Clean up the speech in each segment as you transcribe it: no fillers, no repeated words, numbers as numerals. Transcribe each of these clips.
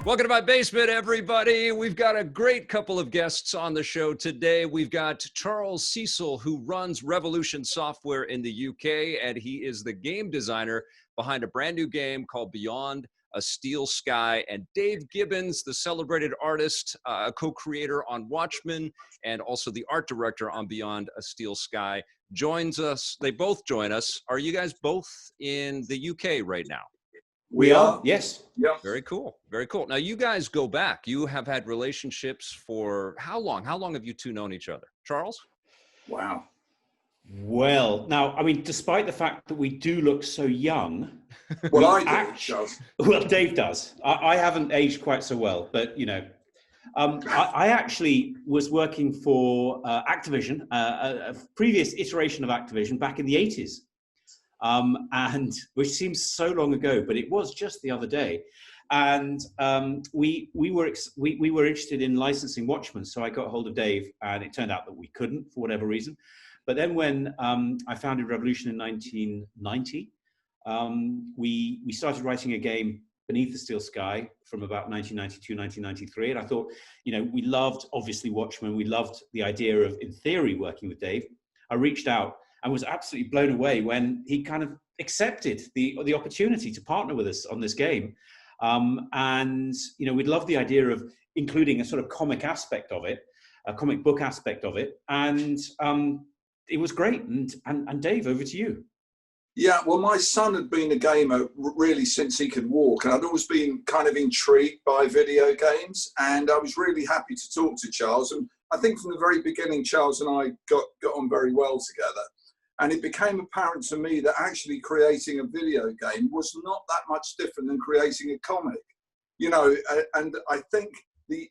Welcome to my basement, everybody. We've got a great couple of guests on the show today. We've got Charles Cecil, who runs Revolution Software in the UK, and he is the game designer behind a brand new game called Beyond a Steel Sky. And Dave Gibbons, the celebrated artist, co-creator on Watchmen, and also the art director on Beyond a Steel Sky, joins us. They both join us. Are you guys both in the UK right now? We are, yes. Yeah. Very cool. Very cool. Now, you guys go back. You have had relationships for how long? How long have you two known each other? Charles? Wow. Well, now, I mean, despite the fact that we do look so young. Well, I do, Charles. Well, Dave does. I haven't aged quite so well, but, you know. I actually was working for Activision, a previous iteration of Activision back in the 80s. And which seems so long ago, but it was just the other day. And we were interested in licensing Watchmen, so I got hold of Dave, and it turned out that we couldn't for whatever reason. But then when I founded Revolution in 1990, we started writing a game, Beneath the Steel Sky, from about 1992, 1993. And I thought, you know, we loved, obviously, Watchmen. We loved the idea of, in theory, working with Dave. I reached out and was absolutely blown away when he kind of accepted the opportunity to partner with us on this game. And, you know, we'd love the idea of including a sort of comic aspect of it, a comic book aspect of it. And it was great. And Dave, over to you. Yeah, well, my son had been a gamer really since he could walk, and I'd always been kind of intrigued by video games, and I was really happy to talk to Charles. And I think from the very beginning, Charles and I got on very well together. And it became apparent to me that actually creating a video game was not that much different than creating a comic. You know, and I think the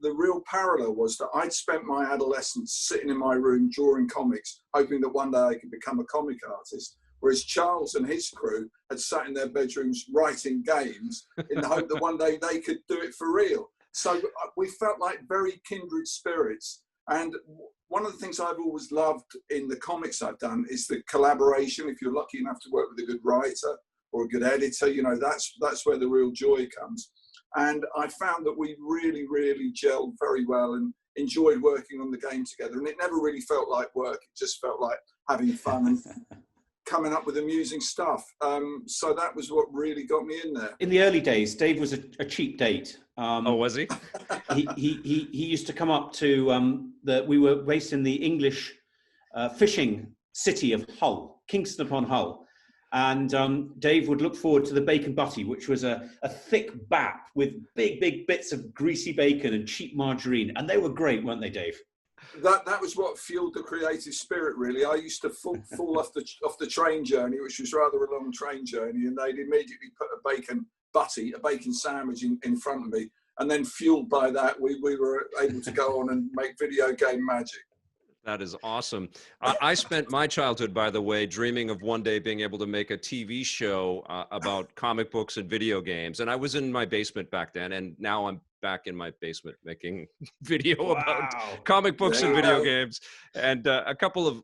real parallel was that I'd spent my adolescence sitting in my room drawing comics, hoping that one day I could become a comic artist. Whereas Charles and his crew had sat in their bedrooms writing games in the hope that one day they could do it for real. So we felt like very kindred spirits. And one of the things I've always loved in the comics I've done is the collaboration. If you're lucky enough to work with a good writer or a good editor, you know, that's where the real joy comes. And I found that we really, really gelled very well and enjoyed working on the game together. And it never really felt like work. It just felt like having fun and coming up with amusing stuff. So that was what really got me in there. In the early days, Dave was a cheap date. Oh, was he? he used to come up to we were based in the English fishing city of Hull, Kingston upon Hull, and Dave would look forward to the bacon butty, which was a thick bap with big bits of greasy bacon and cheap margarine, and they were great, weren't they, Dave? That was what fueled the creative spirit, really. I used to fall off the train journey, which was rather a long train journey, and they'd immediately put a bacon butty, a bacon sandwich in front of me, and then fueled by that, we were able to go on and make video game magic. That is awesome. I spent my childhood, by the way, dreaming of one day being able to make a TV show about comic books and video games. And I was in my basement back then, and now I'm back in my basement making video about comic books and video games, and a couple of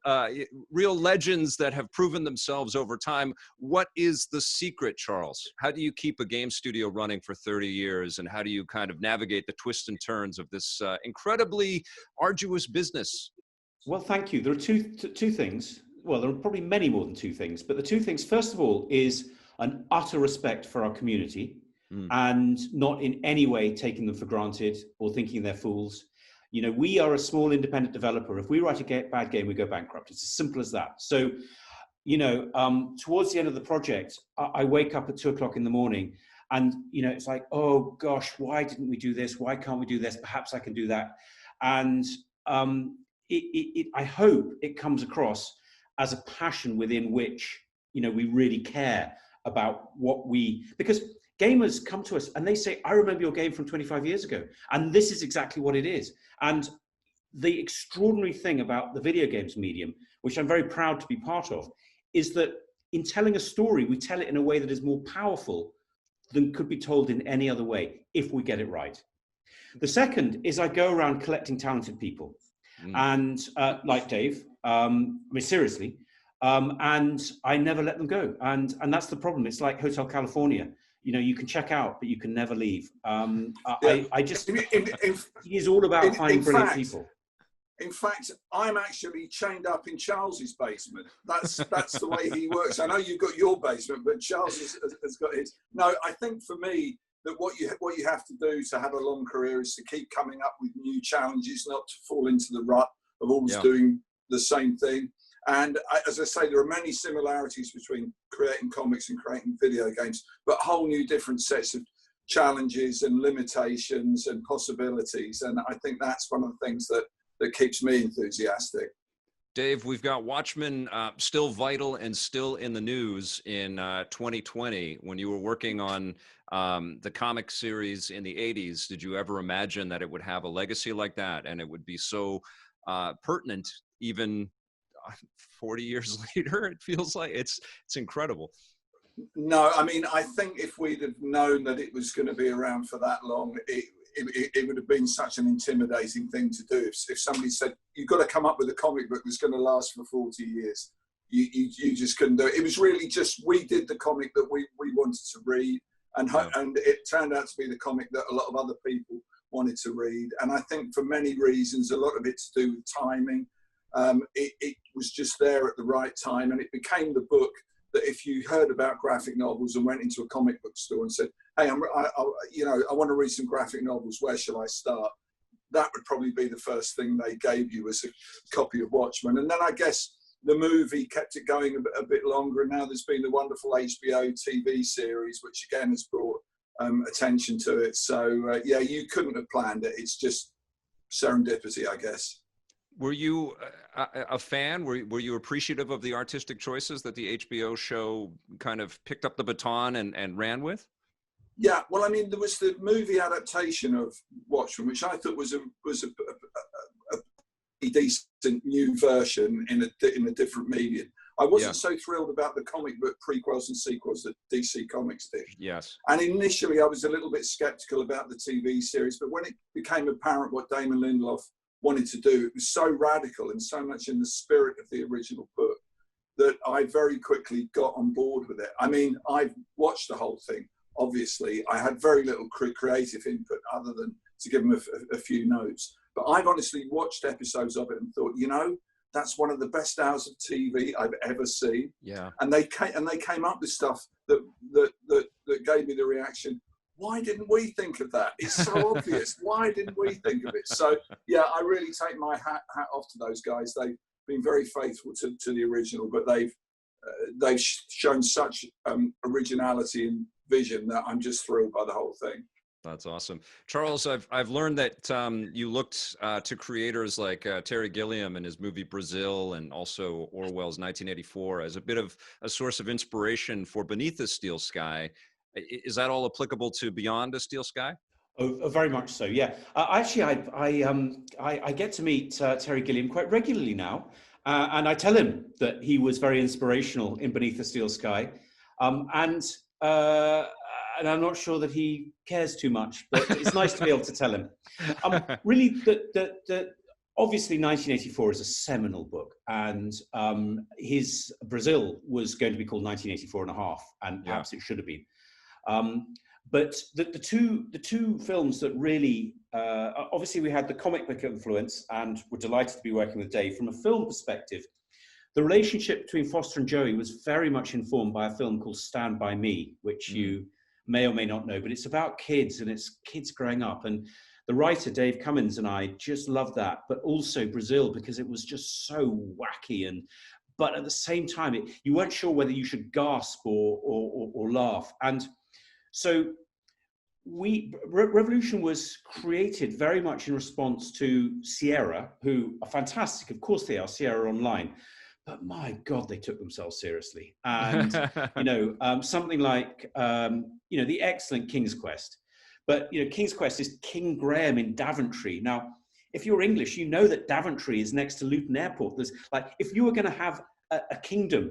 real legends that have proven themselves over time. What is the secret, Charles? How do you keep a game studio running for 30 years, and how do you kind of navigate the twists and turns of this incredibly arduous business? Well, thank you. There are two things. Well, there are probably many more than two things, but the two things, first of all, is an utter respect for our community and not in any way taking them for granted or thinking they're fools. You know, we are a small independent developer. If we write a bad game, we go bankrupt. It's as simple as that. So, you know, towards the end of the project, I wake up at 2 o'clock in the morning and, you know, it's like, oh gosh, why didn't we do this? Why can't we do this? Perhaps I can do that. And, I hope it comes across as a passion within which, you know, we really care about because gamers come to us and they say, I remember your game from 25 years ago. And this is exactly what it is. And the extraordinary thing about the video games medium, which I'm very proud to be part of, is that in telling a story, we tell it in a way that is more powerful than could be told in any other way, if we get it right. The second is I go around collecting talented people. And like Dave, I mean, seriously, and I never let them go. And that's the problem. It's like Hotel California. you can check out, but you can never leave. Yeah. I just, he's all about finding brilliant people. In fact, I'm actually chained up in Charles's basement. That's the way he works. I know you've got your basement, but Charles has got his. No, I think for me that what you have to do to have a long career is to keep coming up with new challenges, not to fall into the rut of always doing the same thing. And as I say, there are many similarities between creating comics and creating video games, but whole new different sets of challenges and limitations and possibilities. And I think that's one of the things that keeps me enthusiastic. Dave, we've got Watchmen still vital and still in the news in 2020. When you were working on the comic series in the 80s, did you ever imagine that it would have a legacy like that and it would be so pertinent even 40 years later? It feels like it's incredible. No, I mean, I think if we'd have known that it was going to be around for that long, it would have been such an intimidating thing to do. If somebody said, you've got to come up with a comic book that's going to last for 40 years, you just couldn't do it. It was really just, we did the comic that we wanted to read, and it turned out to be the comic that a lot of other people wanted to read. And I think for many reasons, a lot of it to do with timing. It was just there at the right time, and it became the book that if you heard about graphic novels and went into a comic book store and said, hey, I want to read some graphic novels, where shall I start? That would probably be the first thing they gave you as a copy of Watchmen. And then I guess the movie kept it going a bit longer, and now there's been the wonderful HBO TV series, which again has brought attention to it. So yeah, you couldn't have planned it. It's just serendipity, I guess. Were you a fan? Were you appreciative of the artistic choices that the HBO show kind of picked up the baton and ran with? Yeah, well, I mean, there was the movie adaptation of Watchmen, which I thought was a decent new version in a different medium. I wasn't so thrilled about the comic book prequels and sequels that DC Comics did. Yes. And initially, I was a little bit skeptical about the TV series, but when it became apparent what Damon Lindelof wanted to do, it was so radical and so much in the spirit of the original book that I very quickly got on board with it. I mean, I've watched the whole thing. Obviously, I had very little creative input other than to give them a few notes. But I've honestly watched episodes of it and thought, that's one of the best hours of TV I've ever seen. Yeah. And they came up with stuff that gave me the reaction, why didn't we think of that? It's so obvious. Why didn't we think of it? So yeah, I really take my hat off to those guys. They've been very faithful to the original, but they've shown such originality and vision that I'm just thrilled by the whole thing. That's awesome. Charles, I've learned that you looked to creators like Terry Gilliam and his movie Brazil, and also Orwell's 1984 as a bit of a source of inspiration for Beneath the Steel Sky. Is that all applicable to Beyond a Steel Sky? Oh, very much so. Yeah. Actually, I get to meet Terry Gilliam quite regularly now, and I tell him that he was very inspirational in Beneath the Steel Sky, and I'm not sure that he cares too much, but it's nice to be able to tell him. Really, obviously 1984 is a seminal book, and his Brazil was going to be called 1984 and a half, and perhaps it should have been. But the two films that really, obviously we had the comic book influence, and we're delighted to be working with Dave. From a film perspective, the relationship between Foster and Joey was very much informed by a film called Stand By Me, which you may or may not know, but it's about kids, and it's kids growing up. And the writer, Dave Cummins, and I just loved that, but also Brazil, because it was just so wacky, but at the same time, you weren't sure whether you should gasp or laugh. And so Revolution was created very much in response to Sierra, who are fantastic. Of course they are, Sierra Online. But my God, they took themselves seriously. And, something like, the excellent King's Quest. But, King's Quest is King Graham in Daventry. Now, if you're English, you know that Daventry is next to Luton Airport. There's if you were going to have a kingdom,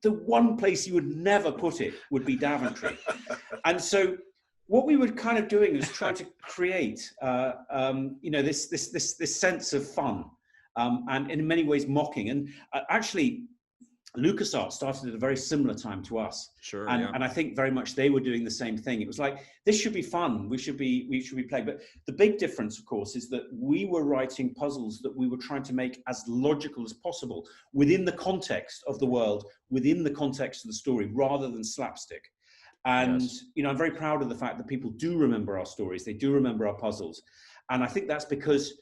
the one place you would never put it would be Daventry. And so what we were kind of doing was trying to create, this sense of fun. And in many ways mocking. And actually, LucasArts started at a very similar time to us. Sure. And I think very much they were doing the same thing. It was like, this should be fun. We should be playing. But the big difference, of course, is that we were writing puzzles that we were trying to make as logical as possible within the context of the world, within the context of the story, rather than slapstick. And, you know, I'm very proud of the fact that people do remember our stories. They do remember our puzzles. And I think that's because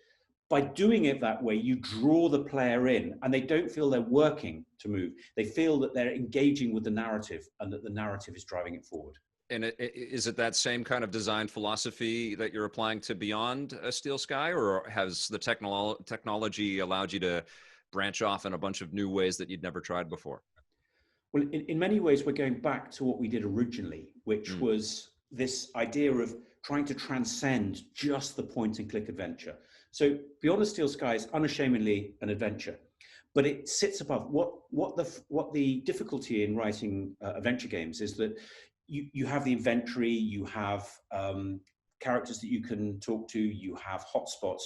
by doing it that way, you draw the player in and they don't feel they're working to move. They feel that they're engaging with the narrative and that the narrative is driving it forward. And is it that same kind of design philosophy that you're applying to Beyond Steel Sky, or has the technology allowed you to branch off in a bunch of new ways that you'd never tried before? Well, in many ways, we're going back to what we did originally, which was this idea of trying to transcend just the point and click adventure. So Beyond the Steel Sky is unashamedly an adventure, but it sits above. What the difficulty in writing adventure games is that you have the inventory, you have characters that you can talk to, you have hotspots,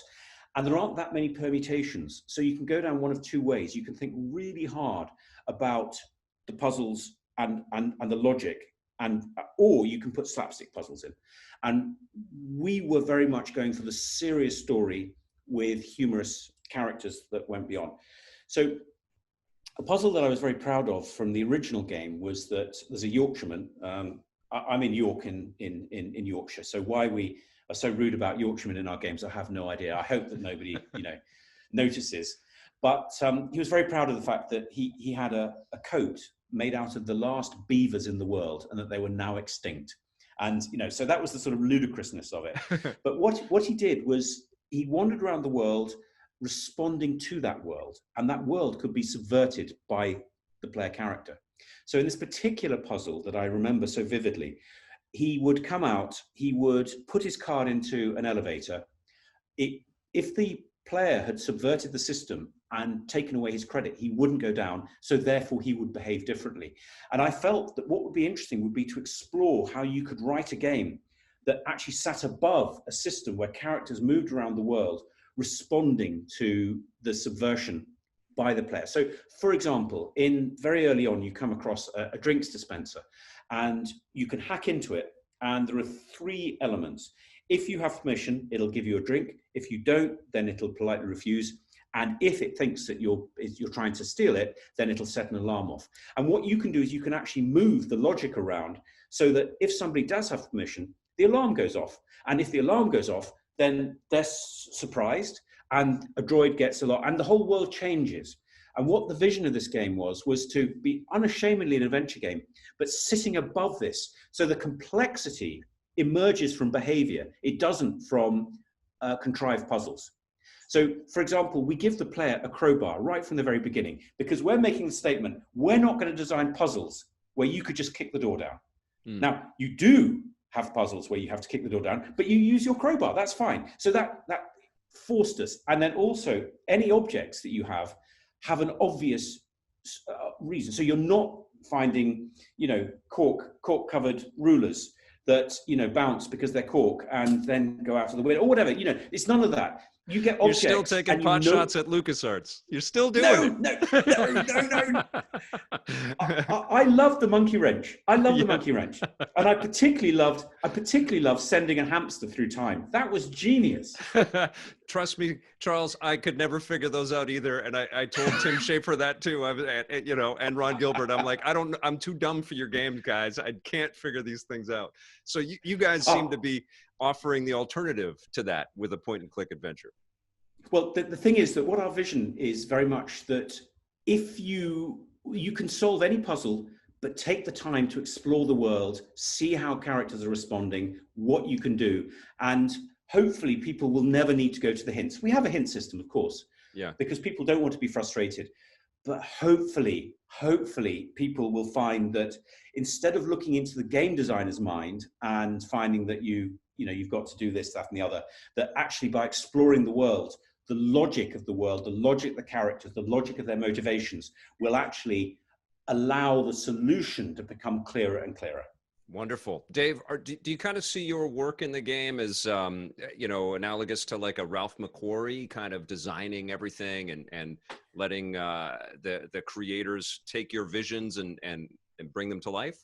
and there aren't that many permutations. So you can go down one of two ways. You can think really hard about the puzzles and the logic, or you can put slapstick puzzles in. And we were very much going for the serious story with humorous characters that went beyond. So a puzzle that I was very proud of from the original game was that there's a Yorkshireman. I'm in York in Yorkshire, so why we are so rude about Yorkshiremen in our games, I have no idea. I hope that nobody notices. But he was very proud of the fact that he had a coat made out of the last beavers in the world and that they were now extinct. And, so that was the sort of ludicrousness of it. But what he did was he wandered around the world responding to that world, and that world could be subverted by the player character. So in this particular puzzle that I remember so vividly, he would come out, he would put his card into an elevator. If the player had subverted the system and taken away his credit, he wouldn't go down, so therefore he would behave differently. And I felt that what would be interesting would be to explore how you could write a game that actually sat above a system where characters moved around the world responding to the subversion by the player. So, for example, very early on, you come across a drinks dispenser and you can hack into it, and there are three elements. If you have permission, it'll give you a drink. If you don't, then it'll politely refuse. And if it thinks that you're trying to steal it, then it'll set an alarm off. And what you can do is you can actually move the logic around so that if somebody does have permission, the alarm goes off. And if the alarm goes off, then they're surprised and a droid gets a lot, and the whole world changes. And what the vision of this game was to be unashamedly an adventure game, but sitting above this. So the complexity emerges from behavior. It doesn't from contrived puzzles. So, for example, we give the player a crowbar right from the very beginning, because we're making the statement, we're not going to design puzzles where you could just kick the door down. Now, you do have puzzles where you have to kick the door down, but you use your crowbar, that's fine. So that forced us. And then also, any objects that you have an obvious reason. So you're not finding, cork-covered rulers that, bounce because they're cork and then go out of the window or whatever. It's none of that. You get objects. You're still taking pot shots at LucasArts. You're still doing it. No. I love the monkey wrench. I love the monkey wrench. And I particularly loved sending a hamster through time. That was genius. Trust me, Charles, I could never figure those out either. And I told Tim Schafer that too, and Ron Gilbert. I'm like, I'm too dumb for your games, guys. I can't figure these things out. So you guys seem to be offering the alternative to that with a point and click adventure. Well, the thing is that what our vision is very much that if you can solve any puzzle, but take the time to explore the world, see how characters are responding, what you can do, and hopefully people will never need to go to the hints. We have a hint system, of course, because people don't want to be frustrated. But hopefully people will find that instead of looking into the game designer's mind and finding that you've got to do this, that, and the other, that actually by exploring the world, the logic of the world, the logic of the characters, the logic of their motivations will actually allow the solution to become clearer and clearer. Wonderful. Dave, do you kind of see your work in the game as, analogous to like a Ralph McQuarrie kind of designing everything and letting the creators take your visions and bring them to life?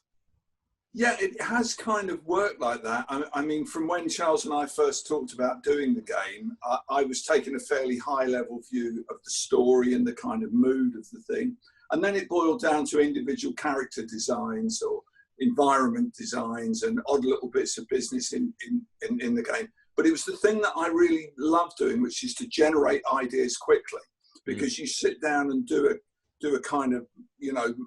Yeah, it has kind of worked like that. I mean, from when Charles and I first talked about doing the game, I was taking a fairly high level view of the story and the kind of mood of the thing. And then it boiled down to individual character designs or environment designs and odd little bits of business in the game. But it was the thing that I really love doing, which is to generate ideas quickly, because you sit down and do a kind of,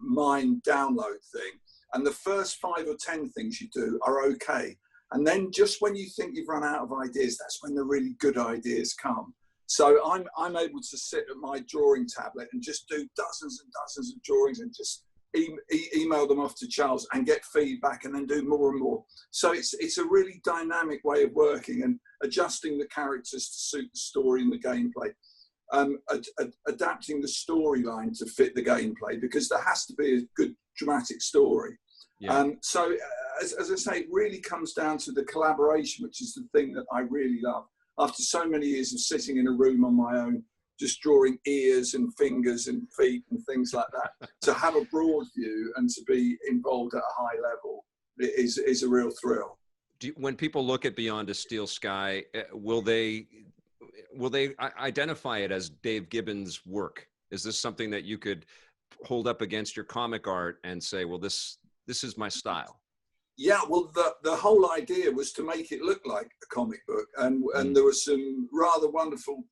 mind download thing. And the first 5 or 10 things you do are okay. And then just when you think you've run out of ideas, that's when the really good ideas come. So I'm able to sit at my drawing tablet and just do dozens and dozens of drawings and just email them off to Charles and get feedback and then do more and more. So it's a really dynamic way of working and adjusting the characters to suit the story and the gameplay. Adapting the storyline to fit the gameplay, because there has to be a good dramatic story. Yeah. So as I say, it really comes down to the collaboration, which is the thing that I really love. After so many years of sitting in a room on my own, just drawing ears and fingers and feet and things like that, to have a broad view and to be involved at a high level is a real thrill. When people look at Beyond a Steel Sky, will they identify it as Dave Gibbons' work? Is this something that you could hold up against your comic art and say, well, this is my style? Yeah, well, the whole idea was to make it look like a comic book, and there were some rather wonderful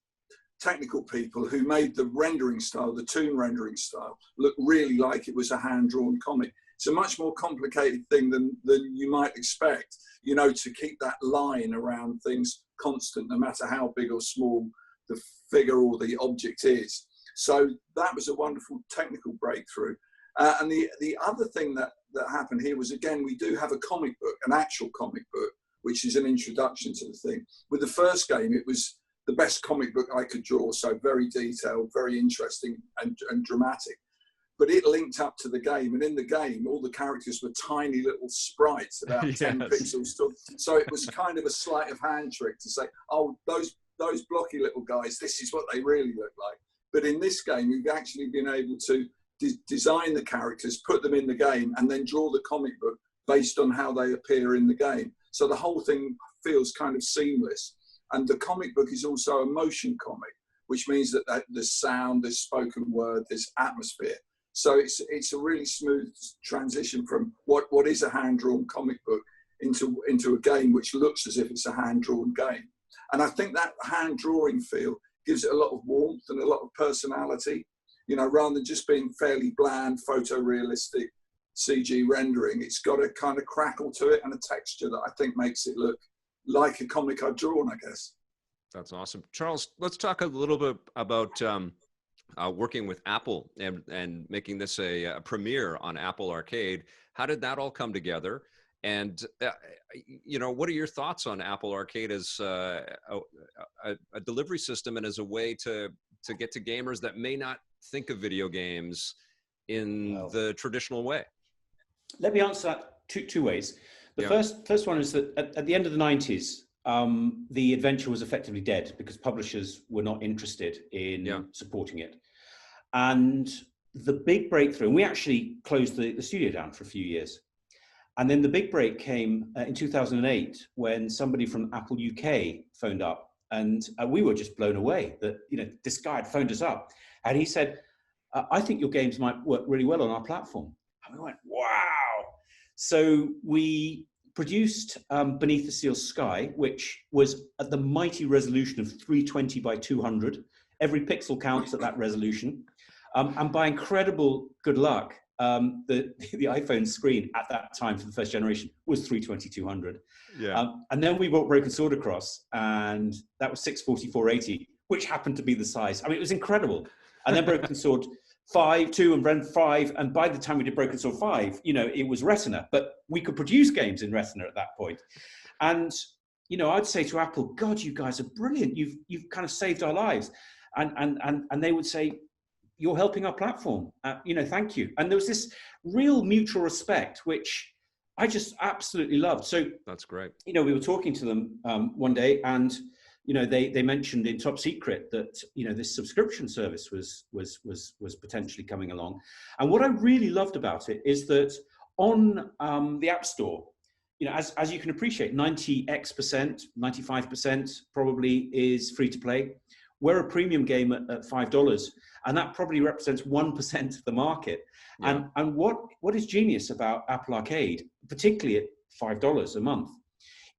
technical people who made the rendering style, the toon rendering style, look really like it was a hand-drawn comic. It's a much more complicated thing than you might expect, to keep that line around things constant, no matter how big or small the figure or the object is. So that was a wonderful technical breakthrough. And the other thing that happened here was, again, we do have a comic book, an actual comic book, which is an introduction to the thing. With the first game, it was the best comic book I could draw, so very detailed, very interesting and dramatic. But it linked up to the game, and in the game, all the characters were tiny little sprites, about 10 pixels tall. So it was kind of a sleight of hand trick to say, oh, those blocky little guys, this is what they really look like. But in this game, we've actually been able to design the characters, put them in the game, and then draw the comic book based on how they appear in the game. So the whole thing feels kind of seamless. And the comic book is also a motion comic, which means that there's sound, there's spoken word, there's atmosphere. So it's a really smooth transition from what is a hand-drawn comic book into a game which looks as if it's a hand-drawn game. And I think that hand-drawing feel gives it a lot of warmth and a lot of personality, rather than just being fairly bland, photorealistic CG rendering. It's got a kind of crackle to it and a texture that I think makes it look like a comic I've drawn, I guess. That's awesome. Charles, let's talk a little bit about working with Apple and making this a premiere on Apple Arcade. How did that all come together? And, what are your thoughts on Apple Arcade as a delivery system and as a way to get to gamers that may not think of video games in the traditional way? Let me answer that two ways. The first one is that at the end of the 90s, the adventure was effectively dead because publishers were not interested in supporting it. And the big breakthrough, and we actually closed the studio down for a few years. And then the big break came in 2008 when somebody from Apple UK phoned up, and we were just blown away that, this guy had phoned us up and he said, I think your games might work really well on our platform. And we went, wow. So we produced Beneath the Steel Sky, which was at the mighty resolution of 320 by 200. Every pixel counts at that resolution. And by incredible good luck, the iPhone screen at that time for the first generation was 320/200. And then we brought Broken Sword across, and that was 640/480, which happened to be the size. I mean, it was incredible. And then Broken Sword 2 and Ren 5, and by the time we did Broken Sword 5, it was Retina, but we could produce games in Retina at that point. And I'd say to Apple, God, you guys are brilliant. You've kind of saved our lives. And they would say, you're helping our platform. Thank you. And there was this real mutual respect, which I just absolutely loved. So that's great. We were talking to them one day, and they mentioned in Top Secret that this subscription service was potentially coming along. And what I really loved about it is that on the App Store, as you can appreciate, 90% 95% probably is free to play. We're a premium game at $5, and that probably represents 1% of the market. Yeah. And what is genius about Apple Arcade, particularly at $5 a month,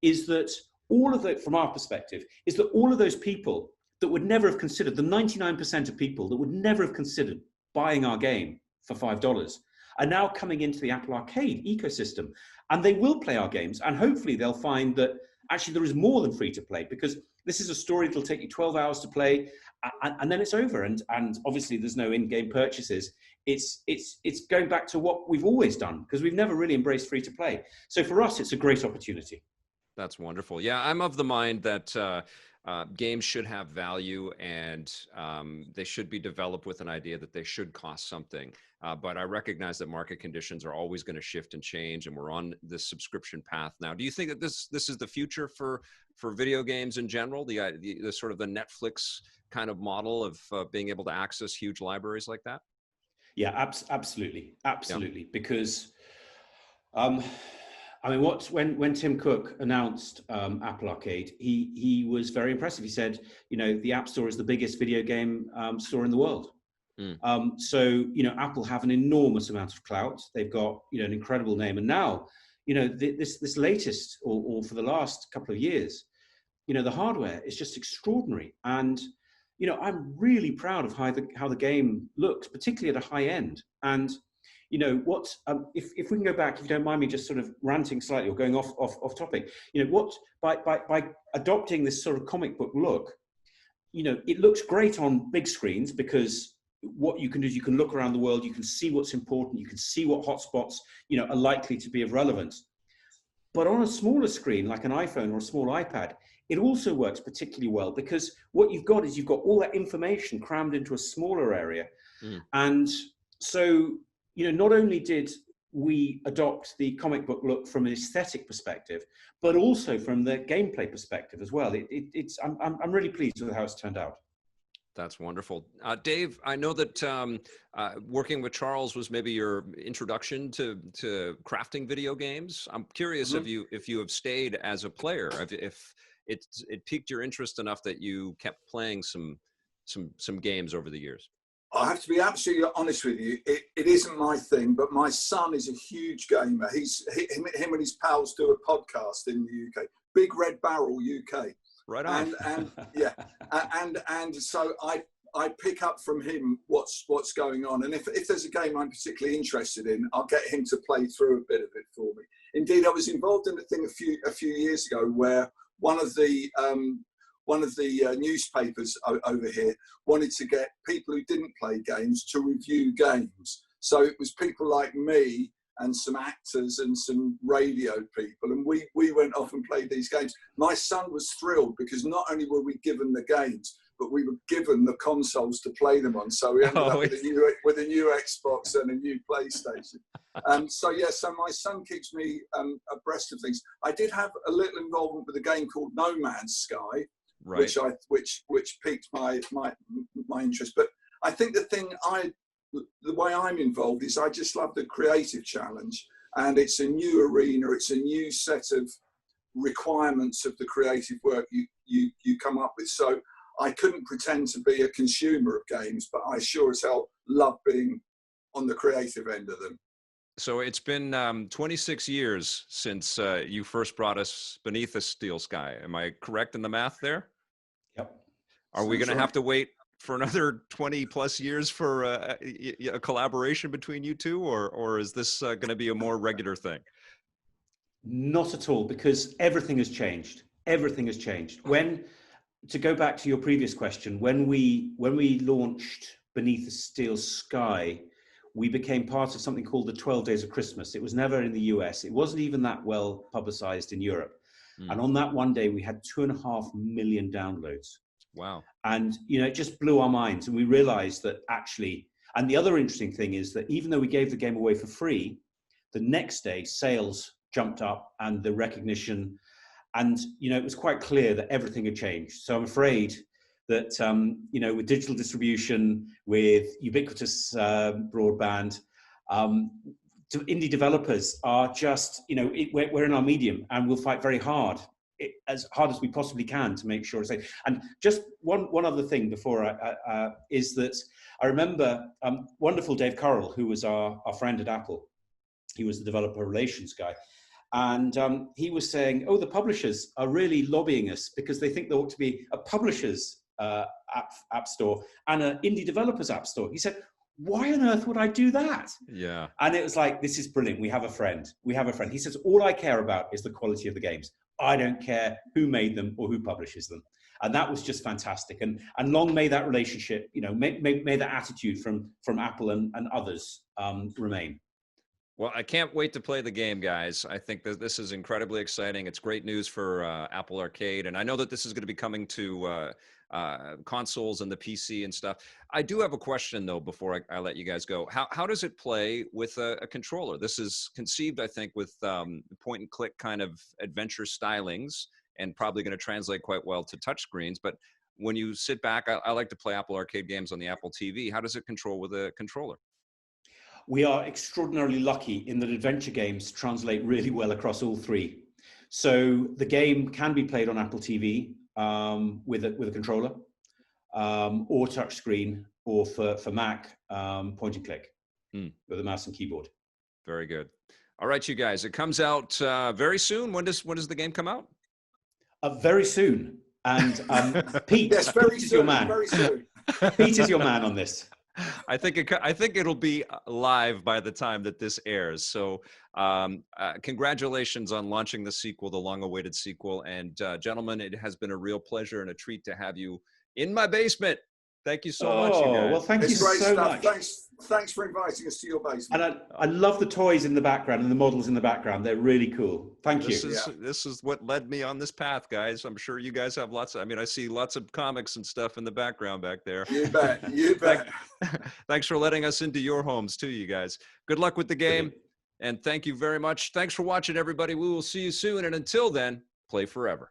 is that from our perspective, is that all of those people that would never have considered, the 99% of people that would never have considered buying our game for $5 are now coming into the Apple Arcade ecosystem, and they will play our games, and hopefully they'll find that actually there is more than free to play, because this is a story that'll take you 12 hours to play, and then it's over. And obviously there's no in-game purchases. It's going back to what we've always done, because we've never really embraced free to play. So for us, it's a great opportunity. That's wonderful. Yeah, I'm of the mind that games should have value, and they should be developed with an idea that they should cost something. But I recognize that market conditions are always going to shift and change, and we're on this subscription path now. Do you think that this is the future for video games in general? The sort of the Netflix kind of model of being able to access huge libraries like that? Yeah, absolutely. Yeah. Because when Tim Cook announced Apple Arcade, he was very impressive. He said, the App Store is the biggest video game store in the world. So Apple have an enormous amount of clout. They've got an incredible name, and now this latest or for the last couple of years, the hardware is just extraordinary. And I'm really proud of how the game looks, particularly at a high end. And if we can go back, if you don't mind me just sort of ranting slightly or going off topic, by adopting this sort of comic book look, it looks great on big screens, because what you can do is you can look around the world, you can see what's important, you can see what hotspots are likely to be of relevance. But on a smaller screen, like an iPhone or a small iPad, it also works particularly well, because what you've got is you've got all that information crammed into a smaller area. And so not only did we adopt the comic book look from an aesthetic perspective, but also from the gameplay perspective as well. I'm really pleased with how it's turned out. That's wonderful. Dave, I know that working with Charles was maybe your introduction to crafting video games. I'm curious if you have stayed as a player, if it piqued your interest enough that you kept playing some games over the years. I have to be absolutely honest with you. It isn't my thing, but my son is a huge gamer. Him and his pals do a podcast in the UK, Big Red Barrel UK. Right on. And yeah, and so I pick up from him what's going on. And if there's a game I'm particularly interested in, I'll get him to play through a bit of it for me. Indeed, I was involved in a thing a few years ago where one of the newspapers over here wanted to get people who didn't play games to review games. So it was people like me and some actors and some radio people, and we went off and played these games. My son was thrilled, because not only were we given the games, but we were given the consoles to play them on. So we ended up with a new Xbox and a new PlayStation. So my son keeps me abreast of things. I did have a little involvement with a game called No Man's Sky, right, which piqued my interest. But I think the way I'm involved is I just love the creative challenge, and it's a new arena. It's a new set of requirements of the creative work you come up with. So I couldn't pretend to be a consumer of games, but I sure as hell love being on the creative end of them. So it's been 26 years since you first brought us Beneath the Steel Sky. Am I correct in the math there? Yep. Are we going to have to wait for another 20 plus years for a collaboration between you two, or is this going to be a more regular thing? Not at all, because everything has changed. Everything has changed. To go back to your previous question, when we launched Beneath the Steel Sky, we became part of something called the 12 Days of Christmas. It was never in the US. It wasn't even that well publicized in Europe. And on that one day, we had 2.5 million downloads. Wow. And, it just blew our minds. And we realized that actually, and the other interesting thing is that even though we gave the game away for free, the next day sales jumped up, and the recognition. And, it was quite clear that everything had changed. So I'm afraid that, with digital distribution, with ubiquitous broadband, indie developers are just, we're in our medium, and we'll fight very hard, as hard as we possibly can, to make sure it's safe. And just one other thing before is that I remember wonderful Dave Currell, who was our friend at Apple. He was the developer relations guy. And he was saying, the publishers are really lobbying us because they think there ought to be a publisher's app store and an indie developer's app store. He said, why on earth would I do that? Yeah. And it was like, this is brilliant. We have a friend. He says, all I care about is the quality of the games. I don't care who made them or who publishes them. And that was just fantastic. And long may that relationship, may that attitude from Apple and others remain. Well, I can't wait to play the game, guys. I think that this is incredibly exciting. It's great news for Apple Arcade. And I know that this is going to be coming to consoles and the PC and stuff. I do have a question, though, before I let you guys go. How does it play with a controller? This is conceived, I think, with point and click kind of adventure stylings, and probably going to translate quite well to touchscreens. But when you sit back, I like to play Apple Arcade games on the Apple TV. How does it control with a controller? We are extraordinarily lucky in that adventure games translate really well across all three. So the game can be played on Apple TV with a controller, or touchscreen, or for Mac, point and click with a mouse and keyboard. Very good. All right, you guys. It comes out very soon. When does the game come out? Very soon. And Pete, yes, very is soon, your man. Very soon. Pete is your man on this. I think it'll be live by the time that this airs. So congratulations on launching the sequel, the long-awaited sequel. And gentlemen, it has been a real pleasure and a treat to have you in my basement. Thank you so much, you guys. Well, thank you so much. Thanks for inviting us to your basement. And I love the toys in the background and the models in the background. They're really cool. Thank you. This is what led me on this path, guys. I'm sure you guys have I see lots of comics and stuff in the background back there. You bet. You bet. Thanks for letting us into your homes too, you guys. Good luck with the game. And thank you very much. Thanks for watching, everybody. We will see you soon. And until then, play forever.